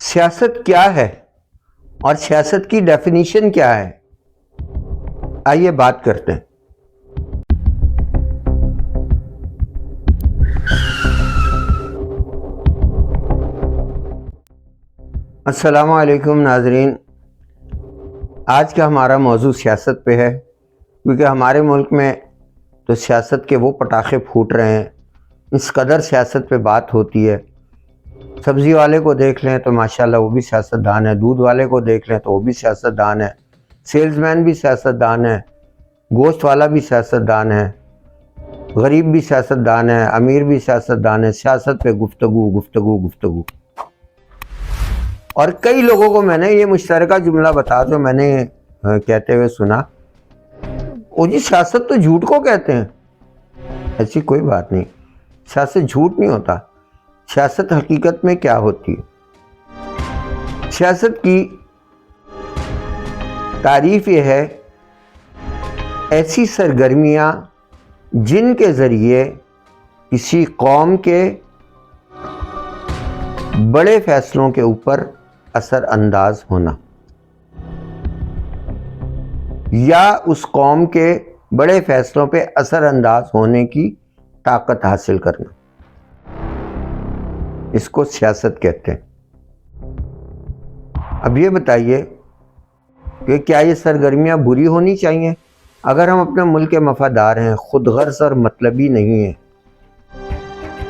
سیاست کیا ہے اور سیاست کی ڈیفینیشن کیا ہے؟ آئیے بات کرتے ہیں۔ السلام علیکم ناظرین، آج کا ہمارا موضوع سیاست پہ ہے، کیونکہ ہمارے ملک میں تو سیاست کے وہ پٹاخے پھوٹ رہے ہیں، اس قدر سیاست پہ بات ہوتی ہے۔ سبزی والے کو دیکھ لیں تو ماشاءاللہ وہ بھی سیاست دان ہے، دودھ والے کو دیکھ لیں تو وہ بھی سیاست دان ہے، سیلز مین بھی سیاست دان ہے، گوشت والا بھی سیاست دان ہے، غریب بھی سیاست دان ہے، امیر بھی سیاست دان ہے۔ سیاست پہ گفتگو اور کئی لوگوں کو میں نے یہ مشترکہ جملہ بتا جو میں نے کہتے ہوئے سنا، او جی سیاست تو جھوٹ کو کہتے ہیں۔ ایسی کوئی بات نہیں، سیاست جھوٹ نہیں ہوتا۔ سیاست حقیقت میں کیا ہوتی ہے؟ سیاست کی تعریف یہ ہے، ایسی سرگرمیاں جن کے ذریعے کسی قوم کے بڑے فیصلوں کے اوپر اثر انداز ہونا، یا اس قوم کے بڑے فیصلوں پہ اثر انداز ہونے کی طاقت حاصل کرنا، اس کو سیاست کہتے ہیں۔ اب یہ بتائیے کہ کیا یہ سرگرمیاں بری ہونی چاہیے؟ اگر ہم اپنے ملک کے وفادار ہیں، خود غرض اور مطلبی نہیں ہیں،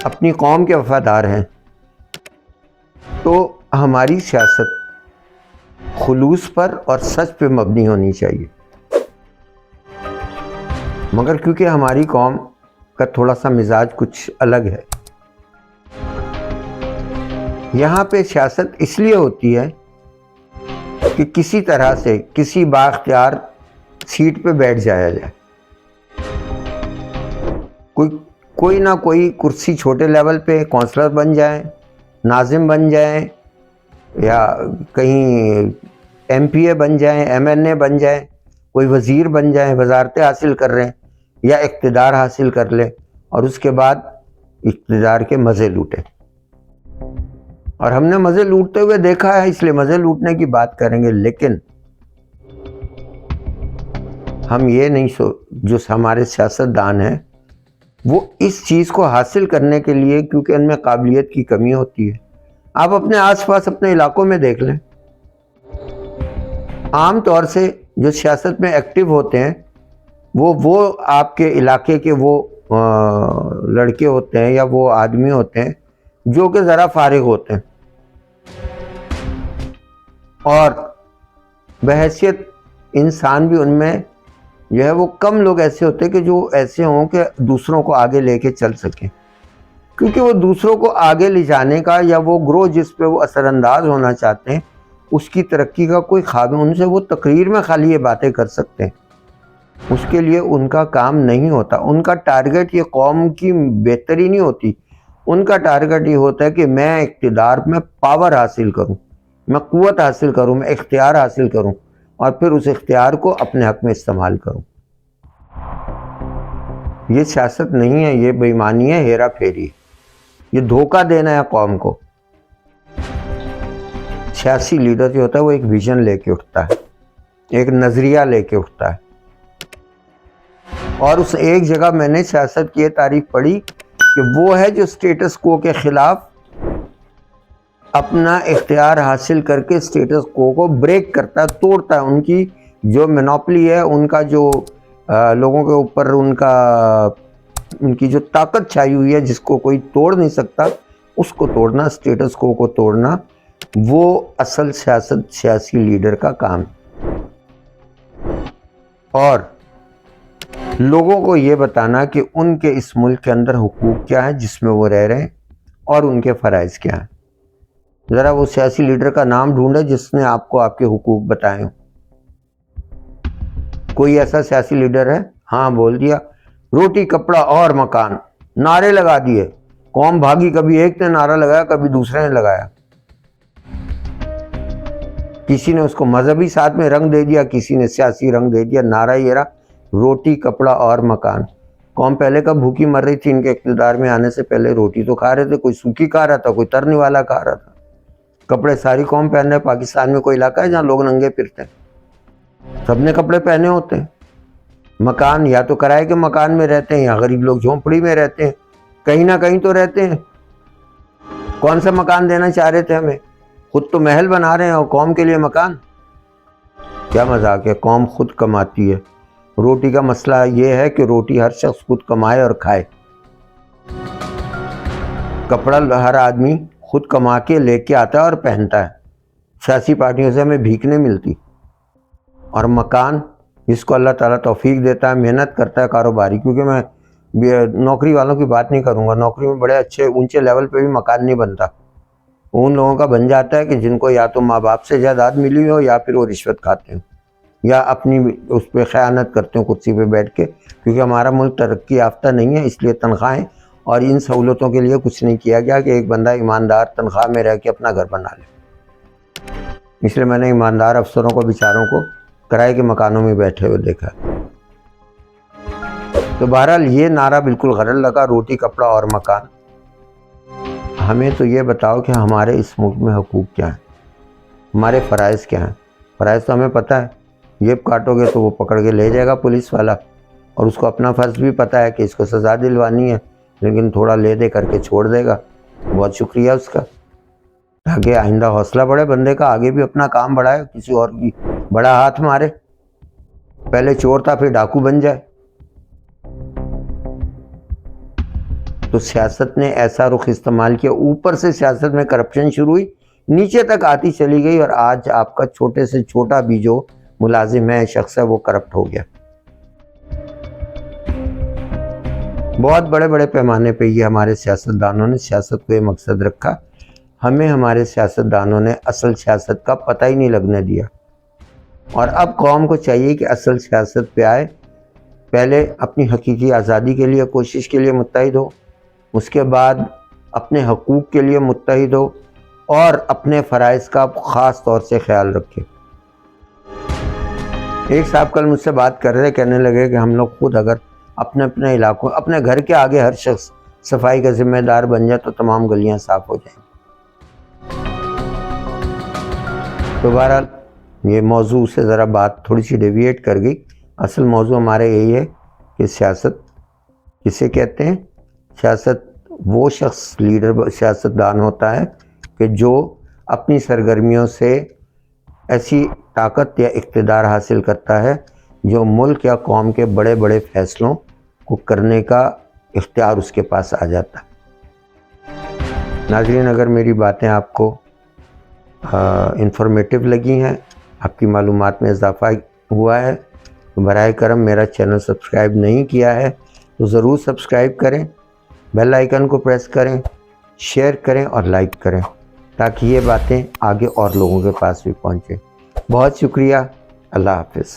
اپنی قوم کے وفادار ہیں، تو ہماری سیاست خلوص پر اور سچ پہ مبنی ہونی چاہیے۔ مگر کیونکہ ہماری قوم کا تھوڑا سا مزاج کچھ الگ ہے، یہاں پہ سیاست اس لیے ہوتی ہے کہ کسی طرح سے کسی بااختیار سیٹ پہ بیٹھ جایا جائے، کوئی نہ کوئی کرسی چھوٹے لیول پہ کونسلر بن جائیں، ناظم بن جائیں، یا کہیں ایم پی اے بن جائیں، ایم این اے بن جائیں، کوئی وزیر بن جائیں، وزارتیں حاصل کر رہے ہیں، یا اقتدار حاصل کر لے اور اس کے بعد اقتدار کے مزے لوٹیں۔ اور ہم نے مزے لوٹتے ہوئے دیکھا ہے، اس لیے مزے لوٹنے کی بات کریں گے، لیکن ہم یہ نہیں جو ہمارے سیاست دان ہیں وہ اس چیز کو حاصل کرنے کے لیے، کیونکہ ان میں قابلیت کی کمی ہوتی ہے۔ آپ اپنے آس پاس اپنے علاقوں میں دیکھ لیں، عام طور سے جو سیاست میں ایکٹیو ہوتے ہیں وہ آپ کے علاقے کے وہ لڑکے ہوتے ہیں یا وہ آدمی ہوتے ہیں جو کہ ذرا فارغ ہوتے ہیں، اور بحیثیت انسان بھی ان میں جو ہے وہ کم لوگ ایسے ہوتے ہیں کہ جو ایسے ہوں کہ دوسروں کو آگے لے کے چل سکیں، کیونکہ وہ دوسروں کو آگے لے جانے کا یا وہ گروہ جس پہ وہ اثر انداز ہونا چاہتے ہیں اس کی ترقی کا کوئی خواب ہے۔ ان سے وہ تقریر میں خالی یہ باتیں کر سکتے ہیں، اس کے لیے ان کا کام نہیں ہوتا۔ ان کا ٹارگٹ یہ قوم کی بہتری نہیں ہوتی، ان کا ٹارگٹ یہ ہوتا ہے کہ میں اقتدار میں پاور حاصل کروں، میں قوت حاصل کروں، میں اختیار حاصل کروں، اور پھر اس اختیار کو اپنے حق میں استعمال کروں۔ یہ سیاست نہیں ہے، یہ بے ایمانی ہے، ہیرا پھیری ہے، یہ دھوکہ دینا ہے قوم کو۔ سیاسی لیڈر جو ہوتا ہے وہ ایک ویژن لے کے اٹھتا ہے، ایک نظریہ لے کے اٹھتا ہے، اور اس ایک جگہ میں نے سیاست کی یہ تعریف پڑھی کہ وہ ہے جو سٹیٹس کو کے خلاف اپنا اختیار حاصل کر کے سٹیٹس کو بریک کرتا ہے، توڑتا ہے۔ ان کی جو مونوپلی ہے، ان کا جو لوگوں کے اوپر ان کی جو طاقت چھائی ہوئی ہے جس کو کوئی توڑ نہیں سکتا، اس کو توڑنا، سٹیٹس کو توڑنا، وہ اصل سیاسی لیڈر کا کام ہے۔ اور لوگوں کو یہ بتانا کہ ان کے اس ملک کے اندر حقوق کیا ہیں جس میں وہ رہ رہے ہیں، اور ان کے فرائض کیا ہیں۔ ذرا وہ سیاسی لیڈر کا نام ڈھونڈے جس نے آپ کو آپ کے حقوق بتائے ہوں۔ کوئی ایسا سیاسی لیڈر ہے؟ ہاں بول دیا، روٹی کپڑا اور مکان، نعرے لگا دیے، قوم بھاگی، کبھی ایک نے نعرہ لگایا، کبھی دوسرے نے لگایا، کسی نے اس کو مذہبی ساتھ میں رنگ دے دیا، کسی نے سیاسی رنگ دے دیا، نعرہ یہ رہا، روٹی کپڑا اور مکان۔ قوم پہلے کب بھوکی مر رہی تھی؟ ان کے اقتدار میں آنے سے پہلے روٹی تو کھا رہے تھے، کوئی سوکھی کھا رہا تھا، کوئی ترنے والا کھا رہا تھا، کپڑے ساری قوم پہن رہے. پاکستان میں کوئی علاقہ ہے جہاں لوگ ننگے پھرتے ہیں؟ سب نے کپڑے پہنے ہوتے ہیں. مکان یا تو کرائے کے مکان میں رہتے ہیں یا غریب لوگ جھونپڑی میں رہتے ہیں, کہیں نہ کہیں تو رہتے ہیں. کون سا مکان دینا چاہ رہے تھے ہمیں؟ خود تو محل بنا رہے ہیں اور قوم کے لیے مکان. کیا مذاق ہے. قوم خود کماتی ہے. روٹی کا مسئلہ یہ ہے کہ روٹی ہر شخص خود کمائے اور کھائے. کپڑا ہر آدمی خود کما کے لے کے آتا ہے اور پہنتا ہے. سیاسی پارٹیوں سے ہمیں بھیک نہیں ملتی. اور مکان جس کو اللہ تعالیٰ توفیق دیتا ہے, محنت کرتا ہے کاروباری, کیونکہ میں نوکری والوں کی بات نہیں کروں گا, نوکری میں بڑے اچھے اونچے لیول پہ بھی مکان نہیں بنتا. ان لوگوں کا بن جاتا ہے کہ جن کو یا تو ماں باپ سے جائیداد ملی ہو یا پھر وہ رشوت کھاتے ہیں یا اپنی اس پہ خیانت کرتے ہیں کرسی پہ بیٹھ کے, کیونکہ ہمارا ملک ترقی یافتہ نہیں ہے, اس لیے تنخواہیں اور ان سہولتوں کے لیے کچھ نہیں کیا گیا کہ ایک بندہ ایماندار تنخواہ میں رہ کے اپنا گھر بنا لے. اس لیے میں نے ایماندار افسروں کو بیچاروں کو کرائے کے مکانوں میں بیٹھے ہوئے دیکھا. تو بہرحال یہ نعرہ بالکل غلط لگا, روٹی کپڑا اور مکان. ہمیں تو یہ بتاؤ کہ ہمارے اس ملک میں حقوق کیا ہیں, ہمارے فرائض کیا ہیں. فرائض تو ہمیں پتہ ہے, جیب کاٹو گے تو وہ پکڑ کے لے جائے گا پولیس والا, اور اس کو اپنا فرض بھی پتہ ہے کہ اس کو سزا دلوانی ہے, لیکن تھوڑا لے دے کر کے چھوڑ دے گا. بہت شکریہ اس کا, تاکہ آئندہ حوصلہ بڑھے بندے کا, آگے بھی اپنا کام بڑھائے, کسی اور کی بڑا ہاتھ مارے. پہلے چور تھا پھر ڈاکو بن جائے. تو سیاست نے ایسا رخ استعمال کیا, اوپر سے سیاست میں کرپشن شروع ہوئی, نیچے تک آتی چلی گئی, اور آج آپ کا چھوٹے سے چھوٹا بھی جو ملازم ہے, شخص ہے, وہ کرپٹ ہو گیا. بہت بڑے بڑے پیمانے پہ یہ ہمارے سیاستدانوں نے سیاست کو یہ مقصد رکھا. ہمیں ہمارے سیاستدانوں نے اصل سیاست کا پتہ ہی نہیں لگنے دیا. اور اب قوم کو چاہیے کہ اصل سیاست پہ آئے. پہلے اپنی حقیقی آزادی کے لیے کوشش کے لیے متحد ہو, اس کے بعد اپنے حقوق کے لیے متحد ہو, اور اپنے فرائض کا خاص طور سے خیال رکھے. ایک صاحب کل مجھ سے بات کر رہے, کہنے لگے کہ ہم لوگ خود اگر اپنے اپنے علاقوں, اپنے گھر کے آگے ہر شخص صفائی کا ذمہ دار بن جائے تو تمام گلیاں صاف ہو جائیں. تو بہرحال یہ موضوع سے ذرا بات تھوڑی سی ڈیویٹ کر گئی. اصل موضوع ہمارے یہی ہے کہ سیاست کسے کہتے ہیں. سیاست وہ شخص لیڈر سیاستدان ہوتا ہے کہ جو اپنی سرگرمیوں سے ایسی طاقت یا اقتدار حاصل کرتا ہے جو ملک یا قوم کے بڑے بڑے فیصلوں کو کرنے کا اختیار اس کے پاس آ جاتا ہے. ناظرین, اگر میری باتیں آپ کو انفارمیٹیو لگی ہیں, آپ کی معلومات میں اضافہ ہوا ہے, تو براہ کرم میرا چینل سبسکرائب نہیں کیا ہے تو ضرور سبسکرائب کریں, بیل آئیکن کو پریس کریں, شیئر کریں اور لائک کریں, تاکہ یہ باتیں آگے اور لوگوں کے پاس بھی پہنچیں. بہت شکریہ. اللہ حافظ.